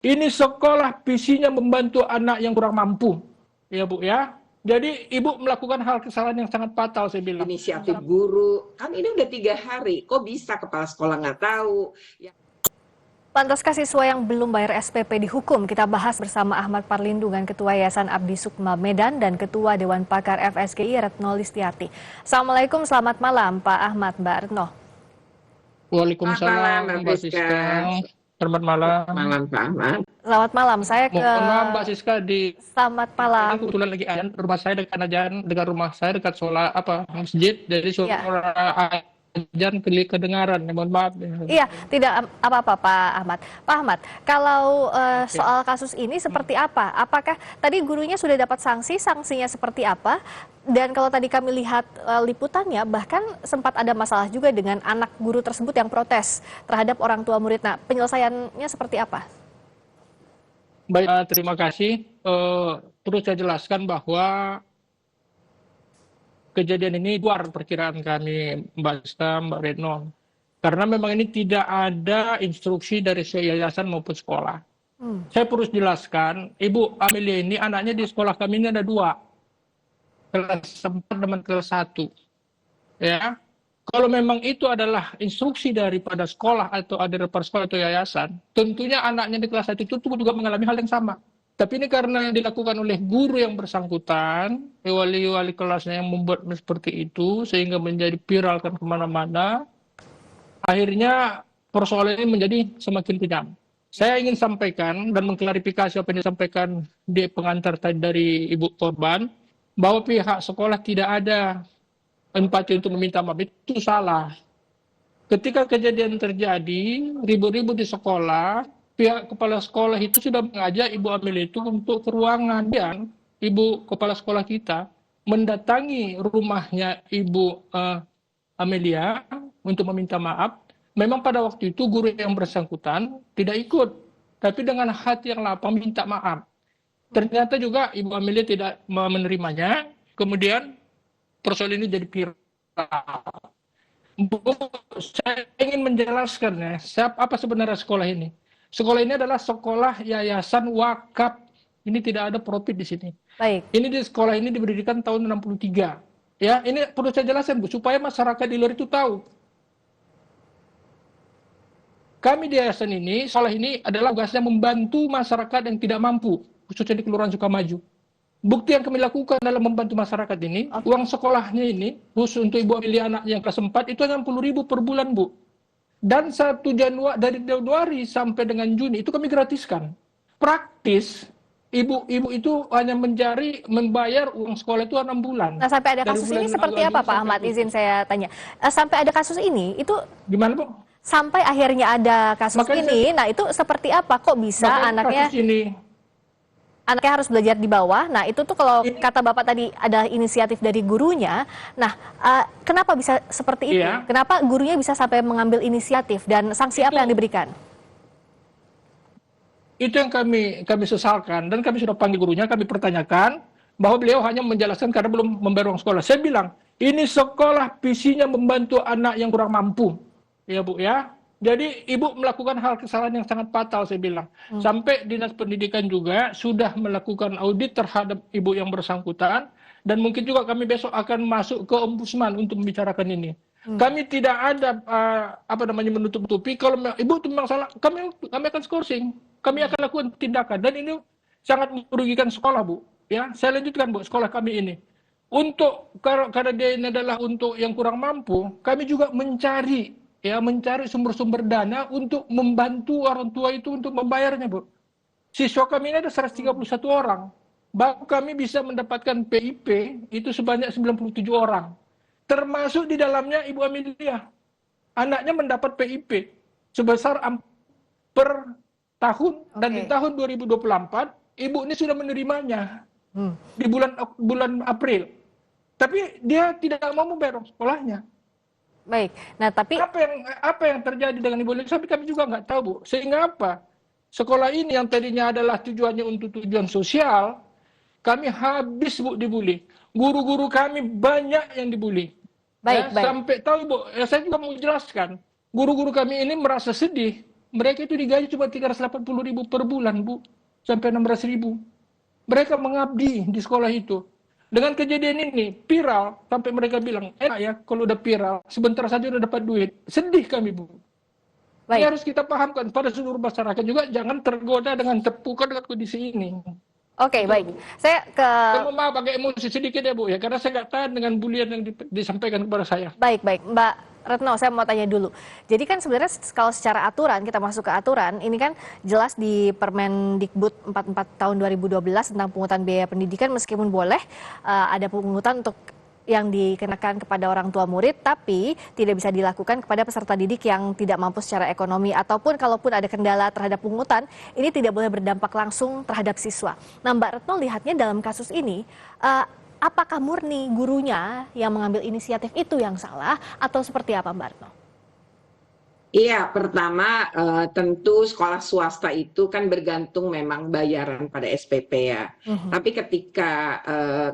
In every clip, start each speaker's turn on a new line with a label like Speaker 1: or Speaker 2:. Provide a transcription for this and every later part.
Speaker 1: Ini sekolah visinya membantu anak yang kurang mampu, ya Bu ya. Jadi Ibu melakukan hal kesalahan yang sangat fatal, saya bilang.
Speaker 2: Inisiatif guru, kan ini udah 3 hari, kok bisa kepala sekolah nggak tahu? Ya,
Speaker 3: Pantaskah siswa yang belum bayar SPP dihukum? Kita bahas bersama Ahmad Parlindungan, Ketua Yayasan Abdi Sukma Medan dan Ketua Dewan Pakar FSGI Retno Listiarti. Assalamualaikum, selamat malam Pak Ahmad, Mbak Retno.
Speaker 2: selamat malam,
Speaker 1: Waalaikumsalam
Speaker 2: Mbak
Speaker 1: Mbak
Speaker 2: Friska.
Speaker 1: Siska. Selamat malam.
Speaker 2: Malam, Pak Ahmad.
Speaker 3: Selamat malam, saya ke...
Speaker 1: Mohon maaf Mbak Siska,
Speaker 3: Selamat malam.
Speaker 1: kebetulan lagi ajan, rumah saya dekat ajan, dekat rumah saya dekat sholat masjid, jadi
Speaker 3: Ya.
Speaker 1: suara ajan kedengaran. Mohon maaf.
Speaker 3: Iya, tidak apa-apa Pak Ahmad. Pak Ahmad, kalau soal kasus ini seperti apa? Apakah tadi gurunya sudah dapat sanksi, sanksinya seperti apa? Dan kalau tadi kami lihat liputannya, bahkan sempat ada masalah juga dengan anak guru tersebut yang protes terhadap orang tua murid. Nah, penyelesaiannya seperti apa?
Speaker 1: Baik, terima kasih. Terus saya jelaskan bahwa kejadian ini luar perkiraan kami, Mbak Siska, Mbak Retno. Karena memang ini tidak ada instruksi dari yayasan maupun sekolah. Saya perlu jelaskan, Ibu Amelia ini anaknya di sekolah kami ini ada 2. Kelas 4 dan kelas 1. Ya. Kalau memang itu adalah instruksi daripada sekolah atau daripada sekolah atau yayasan, tentunya anaknya di kelas 1 itu juga mengalami hal yang sama. Tapi ini karena dilakukan oleh guru yang bersangkutan, wali-wali kelasnya yang membuat seperti itu, sehingga menjadi viral kan kemana-mana, akhirnya persoalan ini menjadi semakin kejam. Saya ingin sampaikan dan mengklarifikasi apa yang disampaikan di pengantar tadi dari Ibu korban, bahwa pihak sekolah tidak ada empati untuk meminta maaf, itu salah. Ketika kejadian terjadi, ribut-ribut di sekolah, pihak kepala sekolah itu sudah mengajak Ibu Amelia itu untuk ke ruangan. Dan Ibu kepala sekolah kita mendatangi rumahnya Ibu Amelia untuk meminta maaf. Memang pada waktu itu guru yang bersangkutan tidak ikut, tapi dengan hati yang lapang minta maaf. Ternyata juga Ibu Amelia tidak menerimanya, kemudian persoalan ini jadi viral. Bu, saya ingin menjelaskan ya, apa sebenarnya sekolah ini. Sekolah ini adalah sekolah yayasan wakaf. Ini tidak ada profit di sini.
Speaker 3: Baik.
Speaker 1: Ini di sekolah ini didirikan tahun 63. Ya, ini perlu saya jelaskan Bu, supaya masyarakat di luar itu tahu. Kami di yayasan ini, sekolah ini adalah tugasnya membantu masyarakat yang tidak mampu, khususnya di Kelurahan Sukamaju. Bukti yang kami lakukan dalam membantu masyarakat ini, uang sekolahnya ini, khusus untuk Ibu Amelia anak yang kelas 4, itu hanya 60.000 per bulan, Bu. Dan dari Januari sampai dengan Juni, itu kami gratiskan. Praktis, ibu-ibu itu hanya membayar uang sekolah itu 6 bulan.
Speaker 3: Nah, sampai ada kasus ini seperti apa Pak Ahmad? Izin saya tanya. Sampai ada kasus ini, itu
Speaker 1: gimana Bu?
Speaker 3: sampai akhirnya ada kasus ini, nah itu seperti apa? Kok bisa anaknya harus belajar di bawah? Nah itu tuh kalau kata Bapak tadi ada inisiatif dari gurunya. Nah kenapa bisa seperti itu? Kenapa gurunya bisa sampai mengambil inisiatif dan sanksi apa yang diberikan?
Speaker 1: Itu yang kami sesalkan dan kami sudah panggil gurunya, kami pertanyakan bahwa beliau hanya menjelaskan karena belum membayar uang sekolah. Saya bilang, ini sekolah visinya membantu anak yang kurang mampu. Ya Bu ya. Jadi Ibu melakukan hal kesalahan yang sangat fatal, saya bilang. Sampai Dinas Pendidikan juga sudah melakukan audit terhadap Ibu yang bersangkutan. Dan mungkin juga kami besok akan masuk ke Ombudsman untuk membicarakan ini. Kami tidak ada menutup-tutupi. Kalau Ibu itu memang salah, kami akan skorsing. Kami akan lakukan tindakan. Dan ini sangat merugikan sekolah, Bu. Ya, saya lanjutkan, Bu, sekolah kami ini. Karena dia ini adalah untuk yang kurang mampu, kami juga mencari sumber-sumber dana untuk membantu orang tua itu untuk membayarnya, Bu. Siswa kami ini ada 131 orang. Baru kami bisa mendapatkan PIP itu sebanyak 97 orang. Termasuk di dalamnya Ibu Amelia. Anaknya mendapat PIP sebesar per tahun, dan di tahun 2024 Ibu ini sudah menerimanya di bulan April. Tapi dia tidak mau membayar sekolahnya.
Speaker 3: Baik. Nah, tapi
Speaker 1: apa yang terjadi dengan Ibu Amelia? Tapi kami juga nggak tahu, Bu. Sehingga apa? Sekolah ini yang tadinya adalah tujuannya untuk tujuan sosial, kami habis, Bu, dibully. Guru-guru kami banyak yang dibully.
Speaker 3: Baik.
Speaker 1: Sampai tahu, Bu, saya juga mau jelaskan. Guru-guru kami ini merasa sedih Mereka itu digaji cuma 380.000 per bulan, Bu, sampai 16.000. Mereka mengabdi di sekolah itu. Dengan kejadian ini viral sampai mereka bilang, enak ya kalau udah viral, sebentar saja udah dapat duit. Sedih kami, Bu. Ini
Speaker 3: Baik.
Speaker 1: harus kita pahamkan pada seluruh masyarakat juga, jangan tergoda dengan terpukau dengan kondisi ini.
Speaker 3: Oke, baik. Saya ke
Speaker 1: Saya mau maaf pakai emosi sedikit ya, Bu, ya, karena saya nggak tahan dengan bulian yang disampaikan kepada saya.
Speaker 3: baik, baik. Mbak Retno, saya mau tanya dulu. Jadi kan sebenarnya kalau secara aturan, kita masuk ke aturan, ini kan jelas di Permendikbud 44 tahun 2012 tentang pungutan biaya pendidikan, meskipun boleh ada pungutan untuk yang dikenakan kepada orang tua murid, tapi tidak bisa dilakukan kepada peserta didik yang tidak mampu secara ekonomi, ataupun kalaupun ada kendala terhadap pungutan, ini tidak boleh berdampak langsung terhadap siswa. Nah, Mbak Retno lihatnya dalam kasus ini, apakah murni gurunya yang mengambil inisiatif itu yang salah, atau seperti apa, Mbak Retno?
Speaker 2: Iya, pertama tentu sekolah swasta itu kan bergantung memang bayaran pada SPP ya. Tapi ketika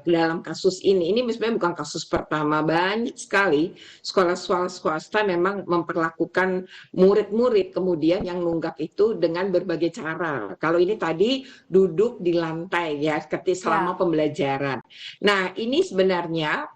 Speaker 2: dalam kasus ini sebenarnya bukan kasus pertama, banyak sekali sekolah swasta memang memperlakukan murid-murid kemudian yang nunggak itu dengan berbagai cara. Kalau ini tadi duduk di lantai ya, selama pembelajaran. Nah, ini sebenarnya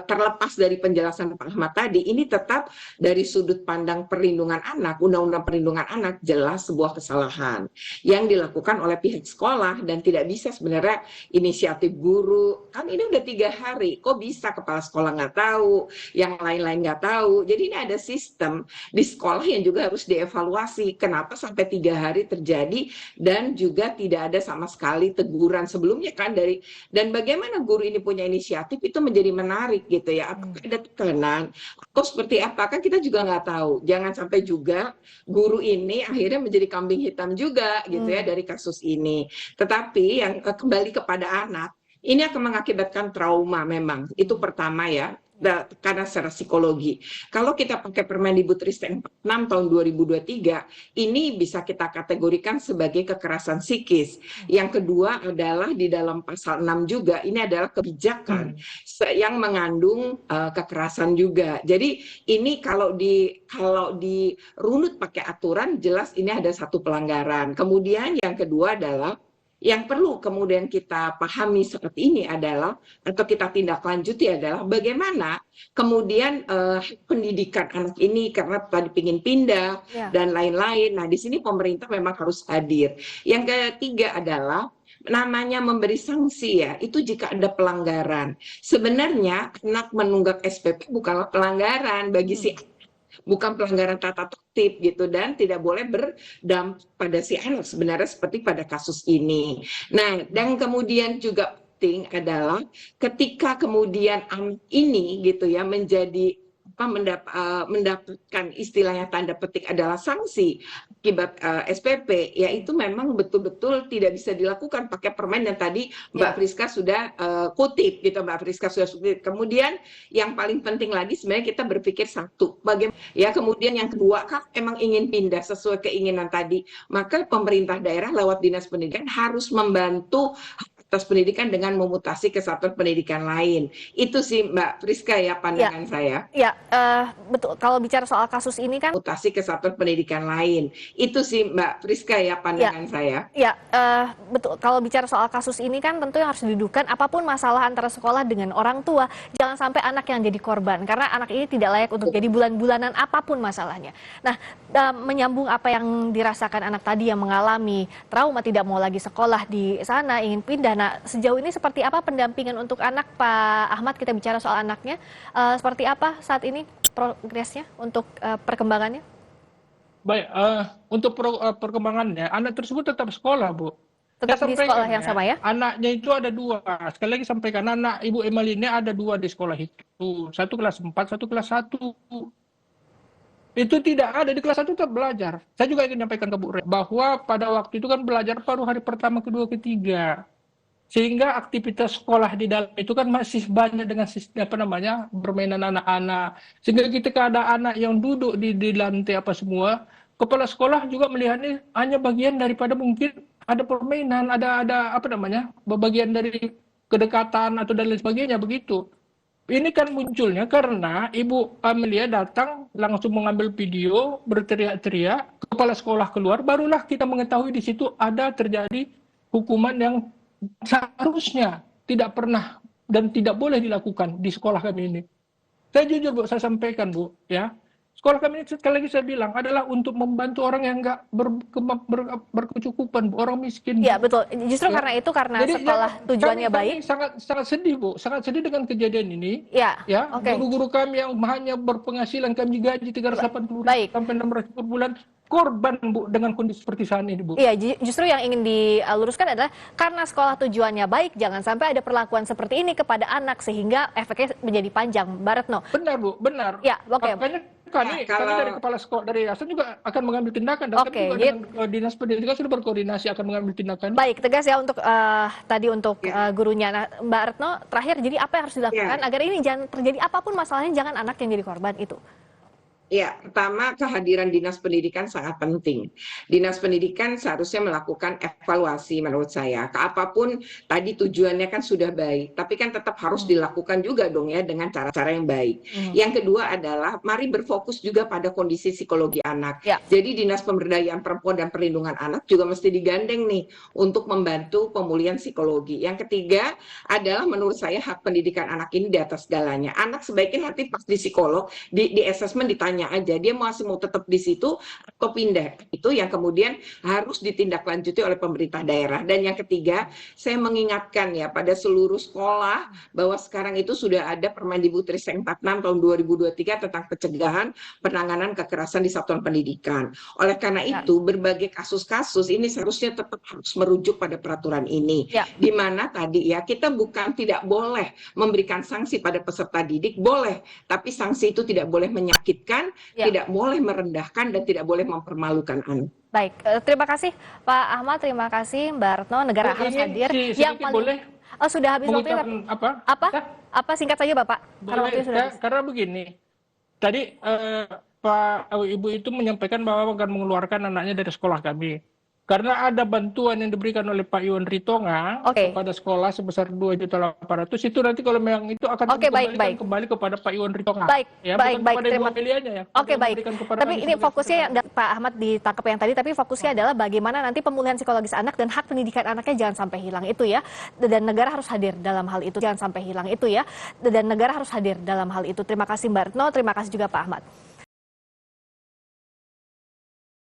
Speaker 2: terlepas dari penjelasan Pak Ahmad tadi, ini tetap dari sudut pandang perlindungan anak, Undang-Undang Perlindungan Anak jelas sebuah kesalahan yang dilakukan oleh pihak sekolah dan tidak bisa sebenarnya inisiatif guru. Kan ini udah 3 hari, kok bisa kepala sekolah nggak tahu, yang lain-lain nggak tahu. Jadi ini ada sistem di sekolah yang juga harus dievaluasi. Kenapa sampai 3 hari terjadi dan juga tidak ada sama sekali teguran sebelumnya kan dan bagaimana guru ini punya inisiatif itu menjadi menarik gitu ya. Apakah ada tekanan? Atau seperti apa? Kan kita juga nggak tahu. Jangan sampai juga guru ini akhirnya menjadi kambing hitam juga gitu ya dari kasus ini. Tetapi yang kembali kepada anak, ini akan mengakibatkan trauma memang. Itu pertama ya. Karena secara psikologi. Kalau kita pakai Permendikbudristek 46 tahun 2023, ini bisa kita kategorikan sebagai kekerasan psikis. Yang kedua adalah di dalam pasal 6 juga, ini adalah kebijakan yang mengandung kekerasan juga. Jadi ini kalau dirunut pakai aturan, jelas ini ada satu pelanggaran. Kemudian yang kedua adalah yang perlu kemudian kita pahami saat ini adalah, atau kita tindak lanjuti adalah bagaimana kemudian pendidikan anak ini karena tadi ingin pindah dan lain-lain. Nah, di sini pemerintah memang harus hadir. Yang ketiga adalah namanya memberi sanksi ya, itu jika ada pelanggaran. Sebenarnya anak menunggak SPP bukanlah pelanggaran bagi si bukan pelanggaran tata tertib gitu dan tidak boleh berdampak pada si anak sebenarnya seperti pada kasus ini. Nah, dan kemudian juga penting adalah ketika kemudian anak ini gitu ya menjadi mendapatkan istilahnya tanda petik adalah sanksi akibat SPP, ya itu memang betul-betul tidak bisa dilakukan pakai permen yang tadi Mbak Friska sudah kutip gitu, Mbak Friska sudah kutip. Kemudian yang paling penting lagi sebenarnya kita berpikir satu, bagaimana ya, kemudian yang kedua kan emang ingin pindah sesuai keinginan tadi, maka pemerintah daerah lewat dinas pendidikan harus membantu atas pendidikan dengan memutasi ke satuan pendidikan lain. Itu sih Mbak Friska ya pandangan saya.
Speaker 3: Ya, betul. Kalau bicara soal kasus ini kan
Speaker 2: Mutasi ke satuan pendidikan lain. Itu sih Mbak Friska ya pandangan saya.
Speaker 3: Ya, betul. Kalau bicara soal kasus ini kan tentu yang harus didudukan apapun masalah antara sekolah dengan orang tua, jangan sampai anak yang jadi korban karena anak ini tidak layak untuk jadi bulan-bulanan apapun masalahnya. Nah, menyambung apa yang dirasakan anak tadi yang mengalami trauma tidak mau lagi sekolah di sana, ingin pindah. Nah, sejauh ini seperti apa pendampingan untuk anak, Pak Ahmad? Kita bicara soal anaknya, seperti apa saat ini progresnya untuk perkembangannya?
Speaker 1: Baik, untuk perkembangannya, anak tersebut tetap sekolah, Bu.
Speaker 3: Tetap di sekolah yang sama ya?
Speaker 1: Anaknya itu ada 2. Sekali lagi sampaikan, anak Ibu Emeline ada 2 di sekolah itu. Satu kelas 4, satu kelas 1. Itu tidak ada, di kelas 1 tetap belajar. Saya juga ingin menyampaikan ke Bu Re, bahwa pada waktu itu kan belajar baru hari pertama, kedua, ketiga. Sehingga aktivitas sekolah di dalam itu kan masih banyak dengan permainan anak-anak. Sehingga ketika ada anak yang duduk di lantai apa semua, kepala sekolah juga melihatnya hanya bagian daripada mungkin ada permainan, ada bagian dari kedekatan atau dan lain sebagainya begitu. ini kan munculnya karena Ibu Amelia datang langsung mengambil video, berteriak-teriak, kepala sekolah keluar, barulah kita mengetahui di situ ada terjadi hukuman yang seharusnya tidak pernah dan tidak boleh dilakukan di sekolah kami ini. Saya jujur Bu, saya sampaikan Bu, ya. Sekolah kami ini sekali lagi saya bilang adalah untuk membantu orang yang nggak berkecukupan, Bu, orang miskin.
Speaker 3: Ya betul, justru
Speaker 1: Ya.
Speaker 3: karena itu, karena
Speaker 1: Jadi
Speaker 3: sekolah tujuannya
Speaker 1: kami
Speaker 3: baik.
Speaker 1: sangat sedih Bu, sangat sedih dengan kejadian ini.
Speaker 3: Ya,
Speaker 1: Ya,
Speaker 3: oke.
Speaker 1: guru-guru kami yang hanya berpenghasilan kami gaji 380
Speaker 3: Baik.
Speaker 1: sampai 600 per bulan korban Bu dengan kondisi seperti saat ini Bu.
Speaker 3: Iya, justru yang ingin diluruskan adalah karena sekolah tujuannya baik, jangan sampai ada perlakuan seperti ini kepada anak sehingga efeknya menjadi panjang. Mbak Retno.
Speaker 1: Benar Bu, benar.
Speaker 3: Ya, oke.
Speaker 1: Makanya kami dari kepala sekolah, dari yayasan juga akan mengambil tindakan. Dan
Speaker 3: Oke,
Speaker 1: kami juga dengan dinas pendidikan sudah berkoordinasi akan mengambil tindakan.
Speaker 3: Baik, tegas ya untuk tadi untuk gurunya. Nah, Mbak Retno, terakhir jadi apa yang harus dilakukan agar ini jangan terjadi apapun masalahnya, jangan anak yang jadi korban itu?
Speaker 2: Ya, pertama kehadiran Dinas Pendidikan sangat penting. Dinas Pendidikan seharusnya melakukan evaluasi menurut saya. Apapun tadi tujuannya kan sudah baik, tapi kan tetap harus dilakukan juga dong ya dengan cara-cara yang baik. Yang kedua adalah mari berfokus juga pada kondisi psikologi anak.
Speaker 3: Ya.
Speaker 2: Jadi Dinas Pemberdayaan Perempuan dan Perlindungan Anak juga mesti digandeng nih untuk membantu pemulihan psikologi. Yang ketiga adalah menurut saya hak pendidikan anak ini di atas segalanya. Anak sebaiknya nanti pas di psikolog, di asesmen ditanya aja dia masih mau tetap di situ atau pindah. Itu yang kemudian harus ditindaklanjuti oleh pemerintah daerah. Dan yang ketiga, saya mengingatkan ya pada seluruh sekolah bahwa sekarang itu sudah ada Permendikbudristek 46 tahun 2023 tentang pencegahan penanganan kekerasan di satuan pendidikan. Oleh karena itu, berbagai kasus-kasus ini seharusnya tetap harus merujuk pada peraturan ini.
Speaker 3: Ya.
Speaker 2: Di mana tadi ya kita bukan tidak boleh memberikan sanksi pada peserta didik, boleh, tapi sanksi itu tidak boleh menyakitkan, tidak boleh merendahkan, dan tidak boleh mempermalukan anak.
Speaker 3: Baik, terima kasih Pak Ahmad, terima kasih Mbak Retno. Negara harus hadir.
Speaker 1: Yang paling boleh
Speaker 3: sudah habis waktunya. Apa singkat saja Bapak?
Speaker 1: Karena begini, tadi Pak Ibu itu menyampaikan bahwa akan mengeluarkan anaknya dari sekolah kami. Karena ada bantuan yang diberikan oleh Pak Iwan Ritonga kepada sekolah sebesar 2.800.000, itu nanti kalau memang itu akan dikembalikan kembali kepada Pak Iwan Ritonga.
Speaker 3: Baik,
Speaker 1: ya,
Speaker 3: baik,
Speaker 1: terima kasih.
Speaker 3: Oke, baik. Tapi ini fokusnya yang Pak Ahmad ditangkap yang tadi, tapi fokusnya adalah bagaimana nanti pemulihan psikologis anak dan hak pendidikan anaknya jangan sampai hilang itu ya. Dan negara harus hadir dalam hal itu, jangan sampai hilang itu ya. Dan negara harus hadir dalam hal itu. Terima kasih Mbak Retno, terima kasih juga Pak Ahmad.